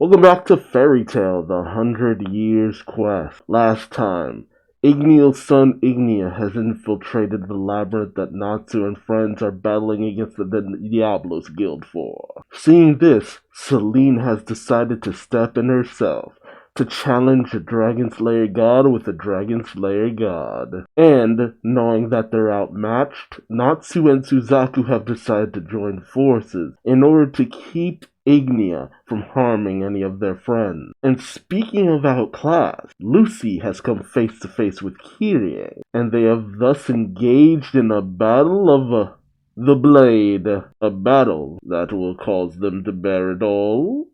Welcome back to Fairy Tale, the 100 Years Quest. Last time, Igneo's son Ignea has infiltrated the labyrinth that Natsu and friends are battling against the Diablos Guild for. Seeing this, Celine has decided to step in herself to challenge a Dragon Slayer god with a Dragon Slayer god. And, knowing that they're outmatched, Natsu and Suzaku have decided to join forces in order to keep Ignea from harming any of their friends. And speaking of outclassed, Lucy has come face to face with Kiria, and they have thus engaged in a battle of the blade, a battle that will cause them to bear it all.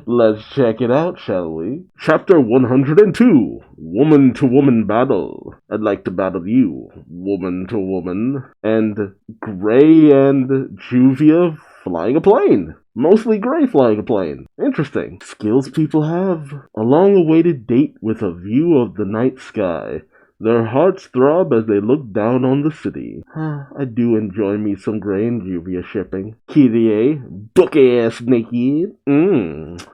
Let's check it out, shall we? Chapter 102, Woman to Woman Battle. I'd like to battle you, woman to woman. And Gray and Juvia flying a plane. Mostly Gray flying a plane. Interesting. Skills people have. A long-awaited date with a view of the night sky. Their hearts throb as they look down on the city. I do enjoy me some Gray and Juvia shipping. Kiria, book-ass naked.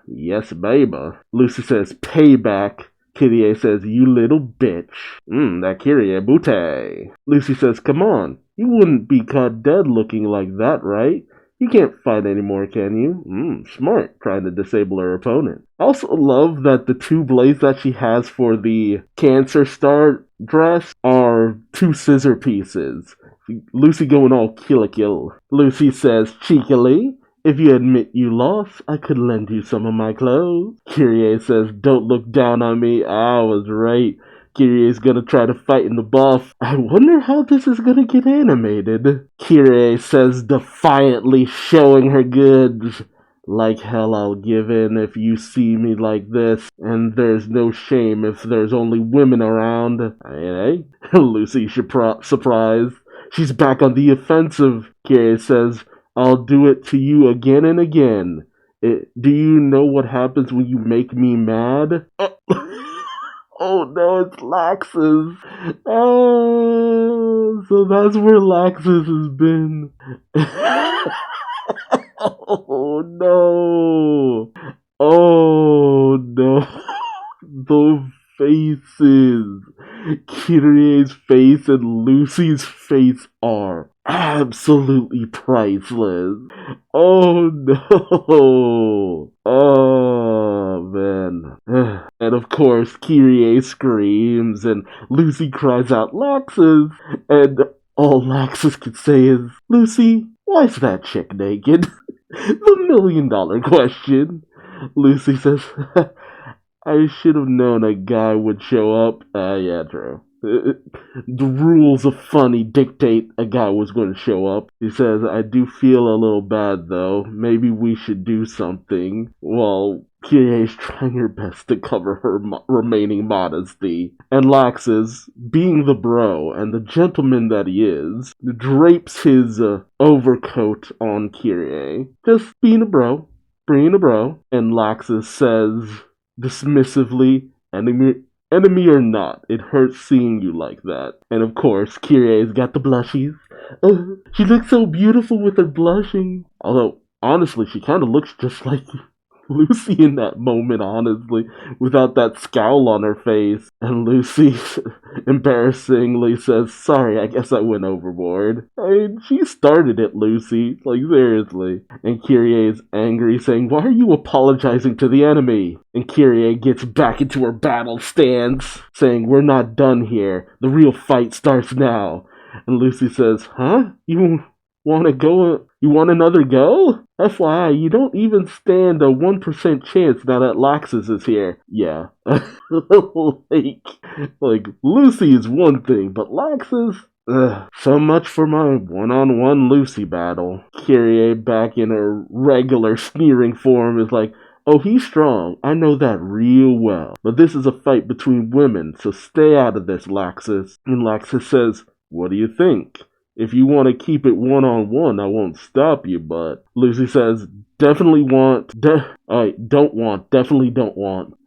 Yes, baby. Lucy says, payback. Kiria says, you little bitch. That Kiria booty. Lucy says, come on. You wouldn't be caught dead looking like that, right? You can't fight anymore, can you? Smart, trying to disable her opponent. I also love that the two blades that she has for the Cancer Star dress are two scissor pieces. Lucy going all kill. Lucy says, cheekily, if you admit you lost, I could lend you some of my clothes. Kiria says, don't look down on me. I was right. Kiria is gonna try to fight in the buff. I wonder how this is gonna get animated. Kiria says defiantly, showing her goods. Like hell I'll give in if you see me like this, and there's no shame if there's only women around. Eh? Lucy surprised. She's back on the offensive. Kiria says, I'll do it to you again and again. Do you know what happens when you make me mad? Oh no, it's Laxus. Oh, so that's where Laxus has been. Oh no. Oh no. The faces. Kiria's face and Lucy's face are absolutely priceless. Oh no. Oh man. And of course, Kiria screams and Lucy cries out, Laxus! And all Laxus could say is, Lucy, why's that chick naked? The $1,000,000 question. Lucy says, I should have known a guy would show up. Yeah, true. The rules of funny dictate a guy was going to show up. He says, I do feel a little bad though. Maybe we should do something. Well, Kiria is trying her best to cover her remaining modesty. And Laxus, being the bro and the gentleman that he is, drapes his overcoat on Kiria. Just being a bro. And Laxus says dismissively, enemy or not, it hurts seeing you like that. And of course, Kiria's got the blushies. Oh, she looks so beautiful with her blushing. Although, honestly, she kind of looks just like Lucy in that moment, honestly, without that scowl on her face. And Lucy embarrassingly says, sorry, I guess I went overboard. I mean, she started it, Lucy. Like, seriously. And Kiria is angry, saying, why are you apologizing to the enemy? And Kiria gets back into her battle stance, saying, we're not done here. The real fight starts now. And Lucy says, huh? You want another go? FYI, you don't even stand a 1% chance now that Laxus is here. Yeah. like, Lucy is one thing, but Laxus? So much for my one-on-one Lucy battle. Kiria, back in her regular sneering form, is like, oh, he's strong. I know that real well. But this is a fight between women, so stay out of this, Laxus. And Laxus says, what do you think? If you want to keep it one-on-one, I won't stop you, but Lucy says, definitely don't want.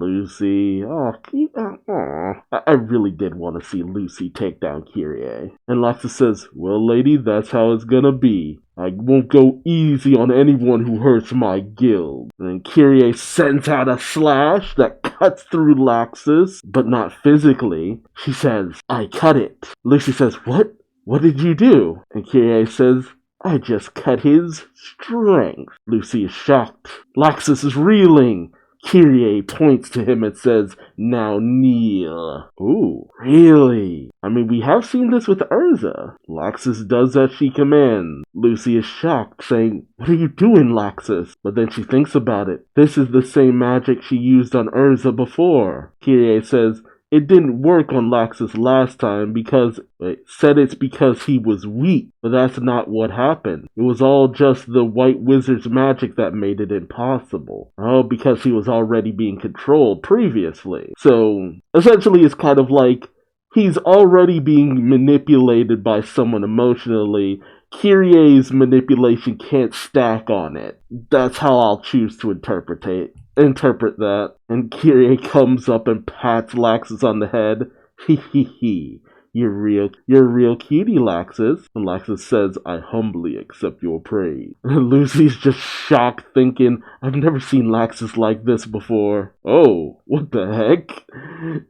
Lucy. I really did want to see Lucy take down Kiria. And Laxus says, well, lady, that's how it's gonna be. I won't go easy on anyone who hurts my guild. And then Kiria sends out a slash that cuts through Laxus, but not physically. She says, I cut it. Lucy says, what? What did you do? And Kiria says, I just cut his strength. Lucy is shocked. Laxus is reeling. Kiria points to him and says, now kneel. Ooh, really? I mean, we have seen this with Urza. Laxus does as she commands. Lucy is shocked, saying, what are you doing, Laxus? But then she thinks about it. This is the same magic she used on Urza before. Kiria says, it didn't work on Laxus last time because it said it's because he was weak, but that's not what happened. It was all just the White Wizard's magic that made it impossible. Oh, because he was already being controlled previously. So, essentially it's kind of like he's already being manipulated by someone emotionally. Kiria's manipulation can't stack on it. That's how I'll choose to interpret that. And Kiria comes up and pats Laxus on the head. Hee. You're a real cutie, Laxus. And Laxus says, I humbly accept your praise. And Lucy's just shocked, thinking, I've never seen Laxus like this before. Oh, what the heck?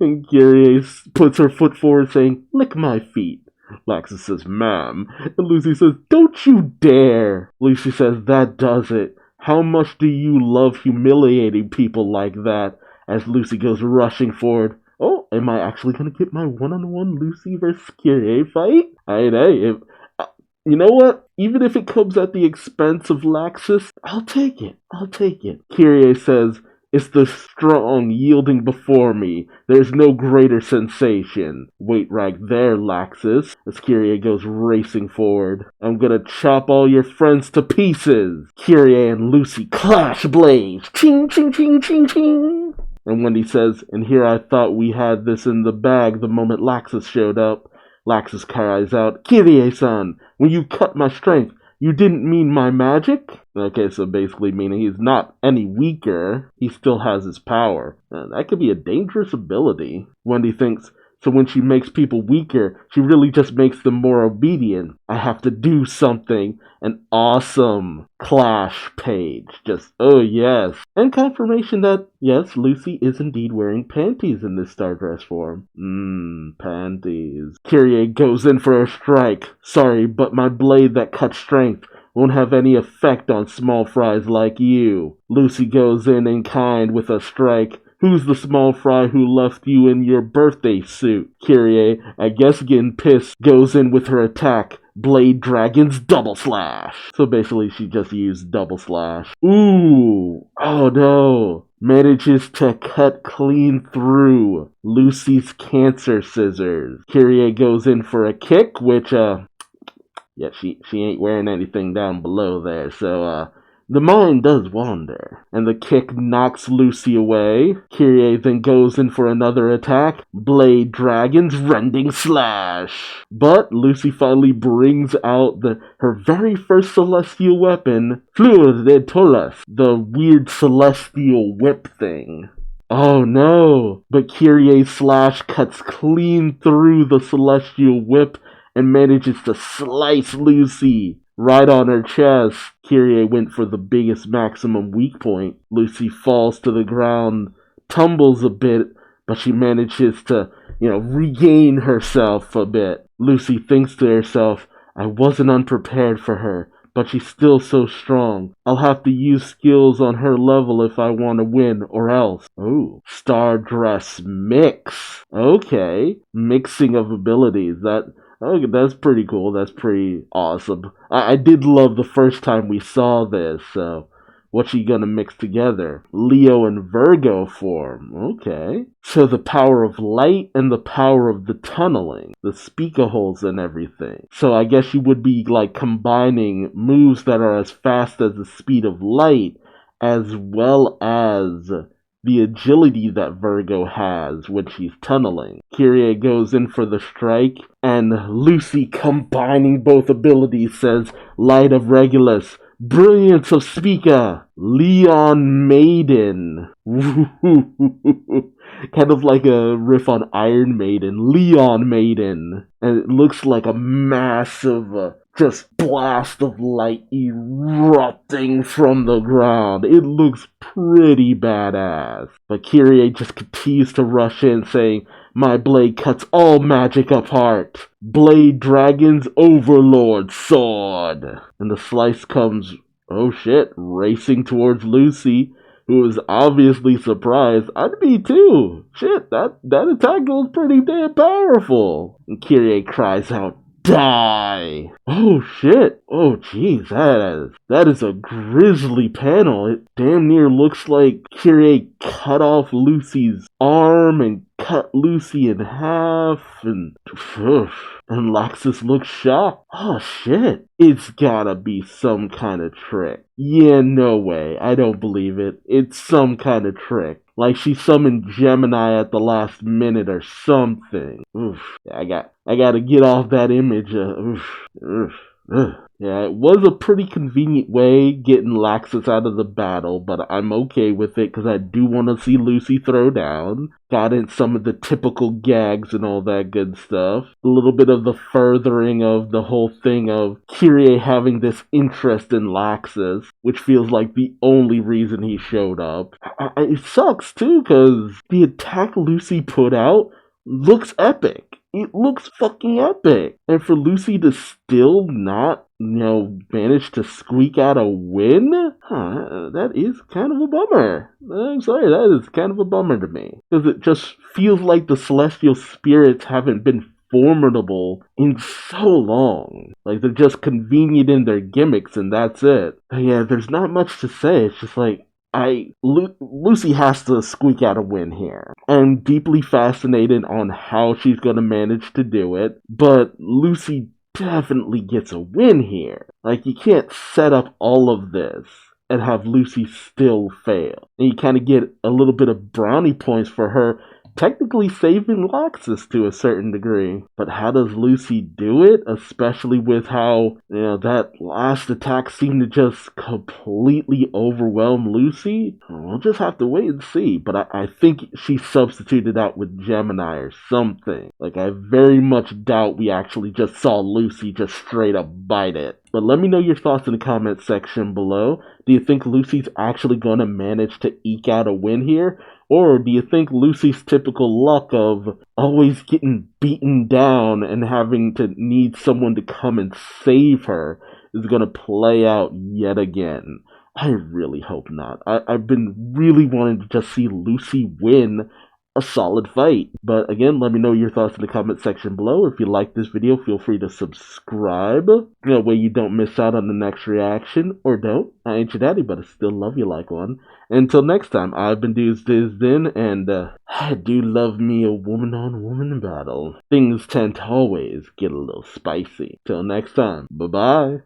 And Kiria puts her foot forward, saying, lick my feet. Laxus says, ma'am. And Lucy says, don't you dare. Lucy says, that does it. How much do you love humiliating people like that? As Lucy goes rushing forward. Oh, am I actually going to get my one-on-one Lucy versus Kiria fight? You know what? Even if it comes at the expense of Laxus, I'll take it. Kiria says, it's the strong yielding before me. There's no greater sensation. Wait right there, Laxus. As Kiria goes racing forward. I'm gonna chop all your friends to pieces. Kiria and Lucy clash blades. Ching, ching, ching, ching, ching. And Wendy says, and here I thought we had this in the bag the moment Laxus showed up. Laxus cries out, Kiria-san, when you cut my strength, you didn't mean my magic? Okay, so basically meaning he's not any weaker. He still has his power. That could be a dangerous ability. Wendy thinks, so when she makes people weaker, she really just makes them more obedient. I have to do something. An awesome clash page. Just, oh yes. And confirmation that, yes, Lucy is indeed wearing panties in this star dress form. Panties. Kiria goes in for a strike. Sorry, but my blade that cuts strength won't have any effect on small fries like you. Lucy goes in kind with a strike. Who's the small fry who left you in your birthday suit? Kiria, I guess getting pissed, goes in with her attack. Blade Dragon's double slash. So basically she just used double slash. Ooh, oh no. Manages to cut clean through Lucy's cancer scissors. Kiria goes in for a kick, which, yeah, she ain't wearing anything down below there, so, the mind does wander, and the kick knocks Lucy away. Kiria then goes in for another attack, Blade Dragon's rending slash. But Lucy finally brings out her very first celestial weapon, Fleur de Tolas, the weird celestial whip thing. Oh no! But Kiria's slash cuts clean through the celestial whip and manages to slice Lucy right on her chest. Kiria went for the biggest maximum weak point. Lucy falls to the ground, tumbles a bit, but she manages to, regain herself a bit. Lucy thinks to herself, I wasn't unprepared for her, but she's still so strong. I'll have to use skills on her level if I want to win, or else. Oh, Star Dress Mix. Okay, mixing of abilities. That's pretty cool. That's pretty awesome. I did love the first time we saw this, so what's she gonna mix together? Leo and Virgo form. Okay. So the power of light and the power of the tunneling, the speaker holes and everything. So I guess she would be like combining moves that are as fast as the speed of light as well as the agility that Virgo has when she's tunneling. Kiria goes in for the strike, and Lucy, combining both abilities, says, Light of Regulus, Brilliance of Speaker, Leon Maiden. Kind of like a riff on Iron Maiden, Leon Maiden. And it looks like a massive just blast of light erupting from the ground. It looks pretty badass. But Kiria just continues to rush in, saying, "My blade cuts all magic apart. Blade Dragon's Overlord Sword." And the slice comes, oh shit, racing towards Lucy, who is obviously surprised. I'd be too. Shit, that attack was pretty damn powerful. And Kiria cries out, "Die!" Oh shit. Oh jeez, that is a grisly panel. It damn near looks like Kiria cut off Lucy's arm and cut Lucy in half, and Laxus looks shocked. Oh shit. It's gotta be some kind of trick. Yeah, no way. I don't believe it. It's some kind of trick. Like she summoned Gemini at the last minute or something. Oof. I gotta get off that image. Yeah, it was a pretty convenient way getting Laxus out of the battle, but I'm okay with it because I do want to see Lucy throw down. Got in some of the typical gags and all that good stuff. A little bit of the furthering of the whole thing of Kiria having this interest in Laxus, which feels like the only reason he showed up. It sucks too because the attack Lucy put out looks epic. It looks fucking epic. And for Lucy to still not, manage to squeak out a win? That is kind of a bummer. I'm sorry, that is kind of a bummer to me. Because it just feels like the Celestial Spirits haven't been formidable in so long. Like, they're just convenient in their gimmicks and that's it. But yeah, there's not much to say. It's just like, Lucy has to squeak out a win here. I'm deeply fascinated on how she's going to manage to do it, but Lucy definitely gets a win here. Like, you can't set up all of this and have Lucy still fail. And you kind of get a little bit of brownie points for her technically saving Laxus to a certain degree. But how does Lucy do it? Especially with how, that last attack seemed to just completely overwhelm Lucy? We'll just have to wait and see. But I think she substituted out with Gemini or something. Like, I very much doubt we actually just saw Lucy just straight up bite it. But let me know your thoughts in the comment section below. Do you think Lucy's actually going to manage to eke out a win here? Or do you think Lucy's typical luck of always getting beaten down and having to need someone to come and save her is going to play out yet again? I really hope not. I've been really wanting to just see Lucy win a solid fight. But again, let me know your thoughts in the comment section below. If you like this video, feel free to subscribe. That way you don't miss out on the next reaction. Or don't. I ain't your daddy, but I still love you like one. Until next time, I've been Duuz-Diz-Din, and I do love me a woman-on-woman battle. Things tend to always get a little spicy. Till next time, bye-bye.